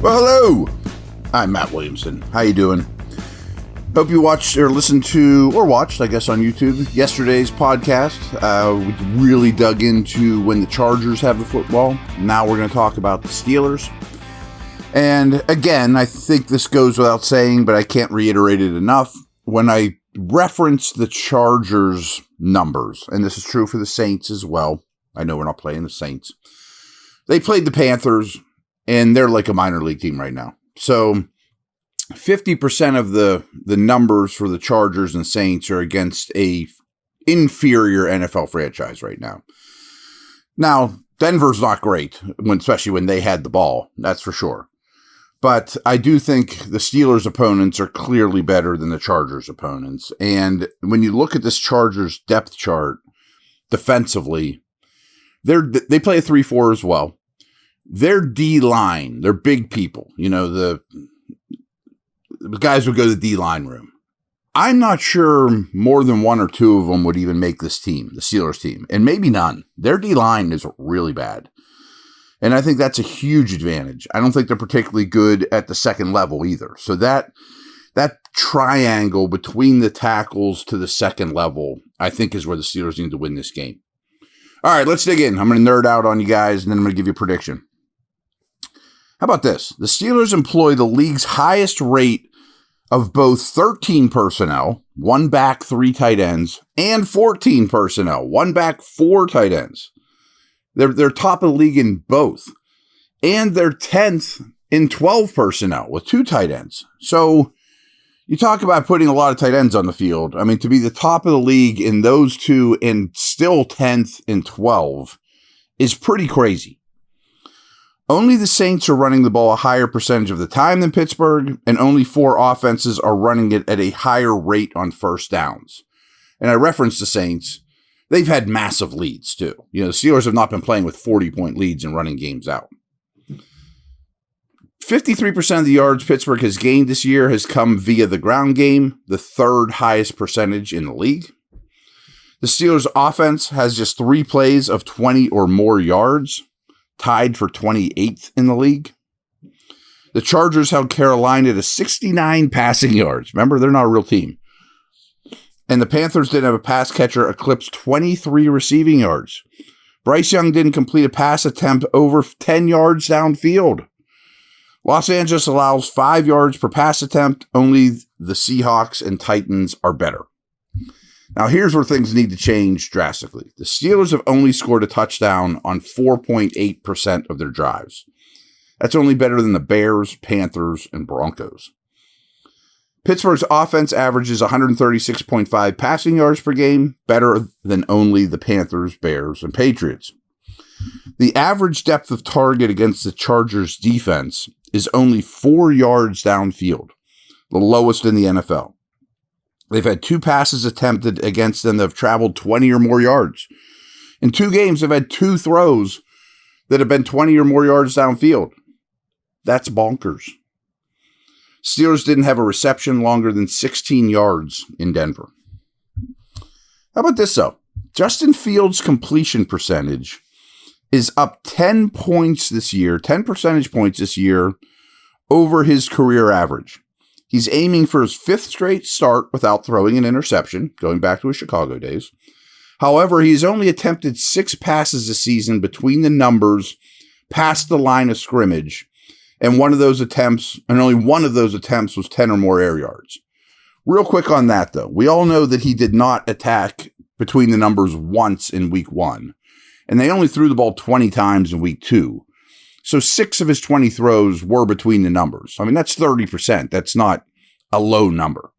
Well, hello. I'm Matt Williamson. How you doing? Hope you watched or listened to, or watched, I guess, on YouTube, yesterday's podcast. We really dug into when the Chargers have the football. Now we're going to talk about the Steelers. And again, I think this goes without saying, but I can't reiterate it enough. When I reference the Chargers numbers, and this is true for the Saints as well. I know we're not playing the Saints. They played the Panthers, and they're like a minor league team right now. So 50% of the numbers for the Chargers and Saints are against a inferior NFL franchise right now. Now, Denver's not great, especially when they had the ball. That's for sure. But I do think the Steelers' opponents are clearly better than the Chargers' opponents. And when you look at this Chargers depth chart defensively, they play a 3-4 as well. Their D-line, they're big people. You know, the guys would go to the D-line room. I'm not sure more than one or two of them would even make this team, the Steelers team, and maybe none. Their D-line is really bad. And I think that's a huge advantage. I don't think they're particularly good at the second level either. So that triangle between the tackles to the second level, I think is where the Steelers need to win this game. All right, let's dig in. I'm going to nerd out on you guys, and then I'm going to give you a prediction. How about this? The Steelers employ the league's highest rate of both 13 personnel, 1 back, 3 tight ends, and 14 personnel, 1 back, 4 tight ends. They're top of the league in both. And they're 10th in 12 personnel with 2 tight ends. So you talk about putting a lot of tight ends on the field. I mean, to be the top of the league in those two and still 10th in 12 is pretty crazy. Only the Saints are running the ball a higher percentage of the time than Pittsburgh, and only 4 offenses are running it at a higher rate on first downs. And I referenced the Saints. They've had massive leads, too. You know, the Steelers have not been playing with 40-point leads and running games out. 53% of the yards Pittsburgh has gained this year has come via the ground game, the 3rd highest percentage in the league. The Steelers' offense has just 3 plays of 20 or more yards, tied for 28th in the league. The Chargers held Carolina to 69 passing yards. Remember, they're not a real team. And the Panthers didn't have a pass catcher eclipse 23 receiving yards. Bryce Young didn't complete a pass attempt over 10 yards downfield. Los Angeles allows 5 yards per pass attempt. Only the Seahawks and Titans are better. Now, here's where things need to change drastically. The Steelers have only scored a touchdown on 4.8% of their drives. That's only better than the Bears, Panthers, and Broncos. Pittsburgh's offense averages 136.5 passing yards per game, better than only the Panthers, Bears, and Patriots. The average depth of target against the Chargers' defense is only 4 yards downfield, the lowest in the NFL. They've had 2 passes attempted against them that have traveled 20 or more yards. In 2 games, they've had 2 throws that have been 20 or more yards downfield. That's bonkers. Steelers didn't have a reception longer than 16 yards in Denver. How about this, though? Justin Fields' completion percentage is up 10 points this year, 10 percentage points this year over his career average. He's aiming for his 5th straight start without throwing an interception, going back to his Chicago days. However, he's only attempted 6 passes this season between the numbers past the line of scrimmage, and only one of those attempts was 10 or more air yards. Real quick on that, though. We all know that he did not attack between the numbers once in week 1, and they only threw the ball 20 times in week 2. So 6 of his 20 throws were between the numbers. I mean, that's 30%. That's not a low number.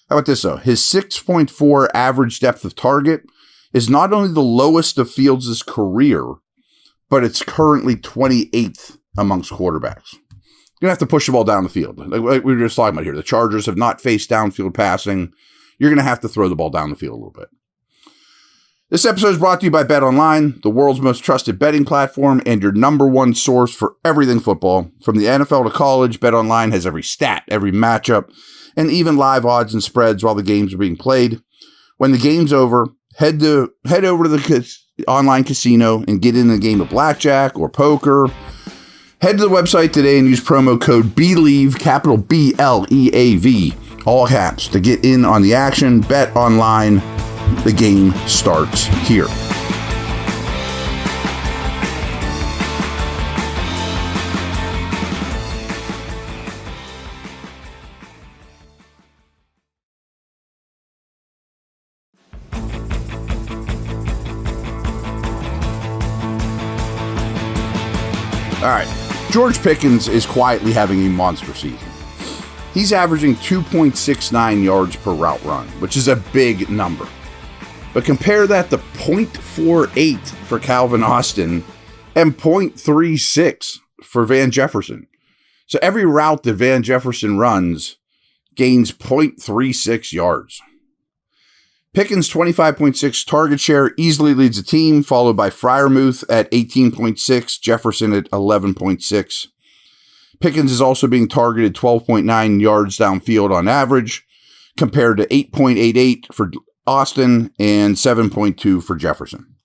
How about this, though? His 6.4 average depth of target is not only the lowest of Fields' career, but it's currently 28th amongst quarterbacks. You're going to have to push the ball down the field. Like we were just talking about here. The Chargers have not faced downfield passing. You're going to have to throw the ball down the field a little bit. This episode is brought to you by BetOnline, the world's most trusted betting platform and your #1 source for everything football. From the NFL to college, BetOnline has every stat, every matchup, and even live odds and spreads while the games are being played. When the game's over, head over to the online casino and get in a game of blackjack or poker. Head to the website today and use promo code BLEAV, capital BLEAV, all caps, to get in on the action. Bet online. The game starts here. All right, George Pickens is quietly having a monster season. He's averaging 2.69 yards per route run, which is a big number. But compare that to 0.48 for Calvin Austin and 0.36 for Van Jefferson. So every route that Van Jefferson runs gains 0.36 yards. Pickens' 25.6 target share easily leads the team, followed by Freiermuth at 18.6, Jefferson at 11.6. Pickens is also being targeted 12.9 yards downfield on average, compared to 8.88 for Austin and 7.2 for Jefferson.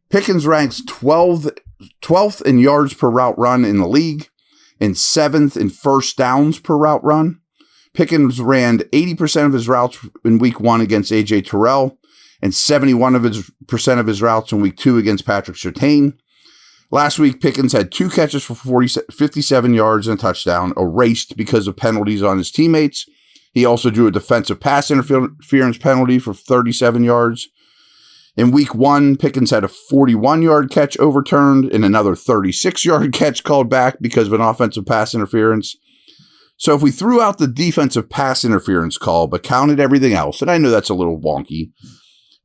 Pickens ranks 12th in yards per route run in the league and 7th in first downs per route run. Pickens ran 80% of his routes in week 1 against A.J. Terrell and 71% of his routes in week 2 against Patrick Surtain. Last week, Pickens had 2 catches for 57 yards and a touchdown, erased because of penalties on his teammates. He also drew a defensive pass interference penalty for 37 yards. In week 1, Pickens had a 41-yard catch overturned and another 36-yard catch called back because of an offensive pass interference. So if we threw out the defensive pass interference call but counted everything else, and I know that's a little wonky,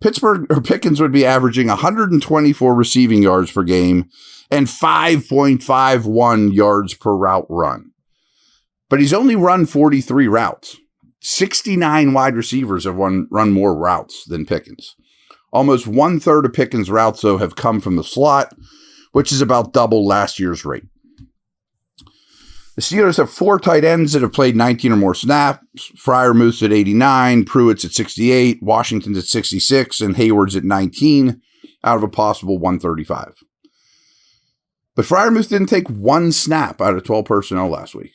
Pickens would be averaging 124 receiving yards per game and 5.51 yards per route run. But he's only run 43 routes. 69 wide receivers have run more routes than Pickens. Almost 1/3 of Pickens' routes, though, have come from the slot, which is about double last year's rate. The Steelers have 4 tight ends that have played 19 or more snaps. Freiermuth's at 89, Pruitt's at 68, Washington's at 66, and Hayward's at 19 out of a possible 135. But Freiermuth didn't take 1 snap out of 12 personnel last week.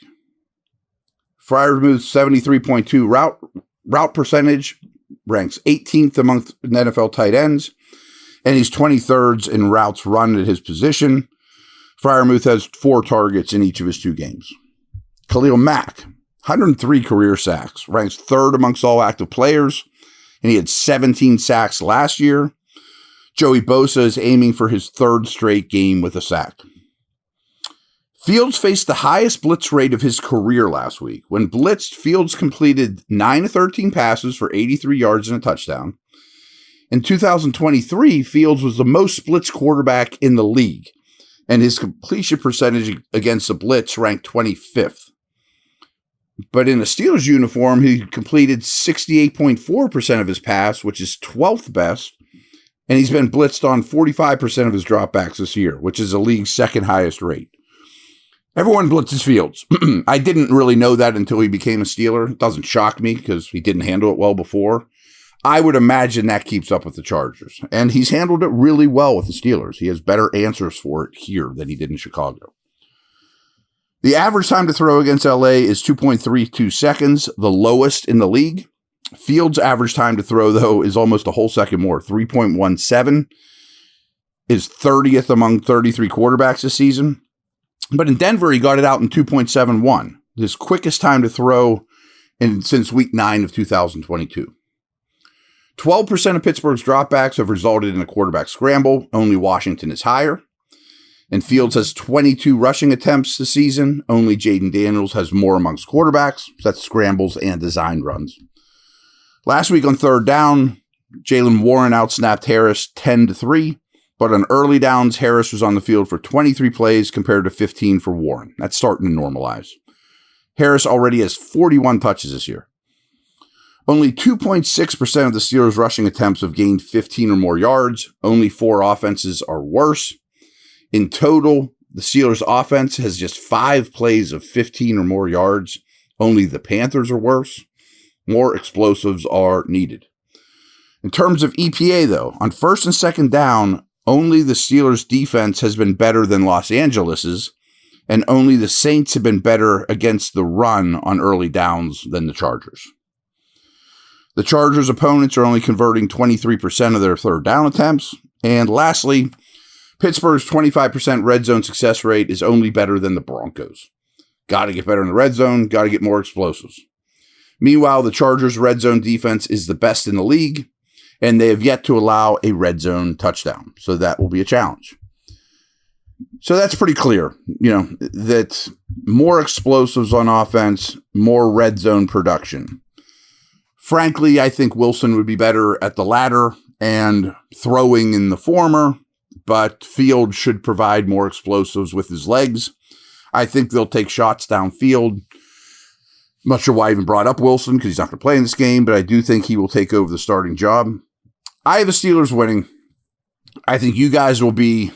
Freiermuth's 73.2 route percentage ranks 18th among NFL tight ends, and he's 23rd in routes run at his position. Freiermuth has 4 targets in each of his 2 games. Khalil Mack, 103 career sacks, ranks 3rd amongst all active players, and he had 17 sacks last year. Joey Bosa is aiming for his 3rd straight game with a sack. Fields faced the highest blitz rate of his career last week. When blitzed, Fields completed 9 of 13 passes for 83 yards and a touchdown. In 2023, Fields was the most blitzed quarterback in the league, and his completion percentage against the blitz ranked 25th. But in a Steelers uniform, he completed 68.4% of his pass, which is 12th best, and he's been blitzed on 45% of his dropbacks this year, which is the league's 2nd highest rate. Everyone blitzes Fields. I didn't really know that until he became a Steeler. It doesn't shock me because he didn't handle it well before. I would imagine that keeps up with the Chargers. And he's handled it really well with the Steelers. He has better answers for it here than he did in Chicago. The average time to throw against LA is 2.32 seconds, the lowest in the league. Fields' average time to throw, though, is almost a whole second more, 3.17, is 30th among 33 quarterbacks this season. But in Denver, he got it out in 2.71, his quickest time to throw since week 9 of 2022. 12% of Pittsburgh's dropbacks have resulted in a quarterback scramble. Only Washington is higher. And Fields has 22 rushing attempts this season. Only Jaden Daniels has more amongst quarterbacks. That's scrambles and designed runs. Last week on 3rd down, Jaylen Warren outsnapped Harris 10-3. But on early downs, Harris was on the field for 23 plays compared to 15 for Warren. That's starting to normalize. Harris already has 41 touches this year. Only 2.6% of the Steelers' rushing attempts have gained 15 or more yards. Only 4 offenses are worse. In total, the Steelers' offense has just 5 plays of 15 or more yards. Only the Panthers are worse. More explosives are needed. In terms of EPA, though, on 1st and 2nd down, only the Steelers' defense has been better than Los Angeles's, and only the Saints have been better against the run on early downs than the Chargers. The Chargers' opponents are only converting 23% of their third down attempts. And lastly, Pittsburgh's 25% red zone success rate is only better than the Broncos. Got to get better in the red zone, got to get more explosives. Meanwhile, the Chargers' red zone defense is the best in the league, and they have yet to allow a red zone touchdown. So that will be a challenge. So that's pretty clear, that more explosives on offense, more red zone production. Frankly, I think Wilson would be better at the latter and throwing in the former, but Field should provide more explosives with his legs. I think they'll take shots downfield. I'm not sure why I even brought up Wilson because he's not going to play in this game, but I do think he will take over the starting job. I have the Steelers winning. I think you guys will be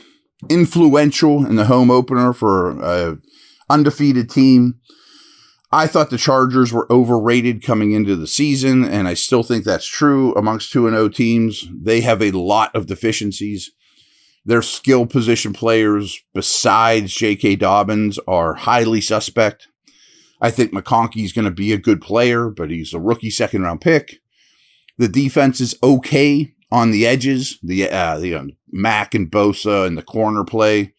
influential in the home opener for an undefeated team. I thought the Chargers were overrated coming into the season, and I still think that's true amongst 2-0 teams. They have a lot of deficiencies. Their skill position players, besides J.K. Dobbins, are highly suspect. I think McConkey's going to be a good player, but he's a rookie second-round pick. The defense is okay on the edges, the Mack and Bosa and the corner play.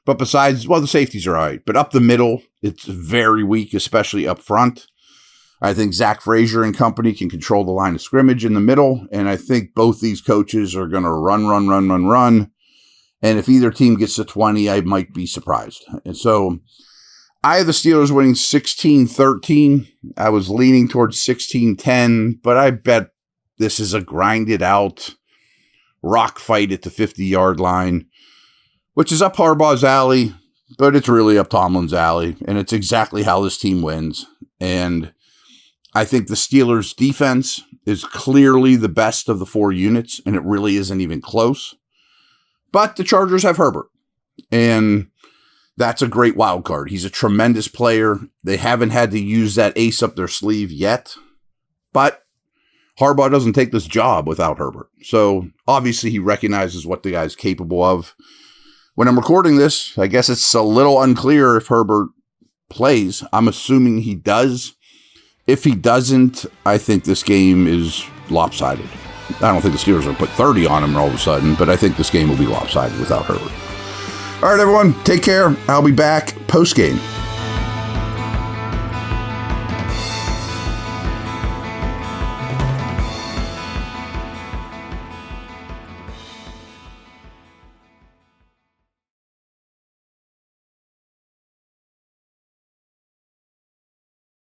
But besides, the safeties are all right. But up the middle, it's very weak, especially up front. I think Zach Frazier and company can control the line of scrimmage in the middle. And I think both these coaches are going to run. And if either team gets to 20, I might be surprised. And so I have the Steelers winning 16-13. I was leaning towards 16-10, but I bet this is a grinded out rock fight at the 50-yard line, which is up Harbaugh's alley, but it's really up Tomlin's alley, and it's exactly how this team wins. And I think the Steelers' defense is clearly the best of the four units, and it really isn't even close. But the Chargers have Herbert, and that's a great wild card. He's a tremendous player. They haven't had to use that ace up their sleeve yet, but Harbaugh doesn't take this job without Herbert. So obviously he recognizes what the guy's capable of. When I'm recording this, I guess it's a little unclear if Herbert plays. I'm assuming he does. If he doesn't, I think this game is lopsided. I don't think the Steelers will put 30 on him all of a sudden, but I think this game will be lopsided without Herbert. All right, everyone, take care. I'll be back post-game.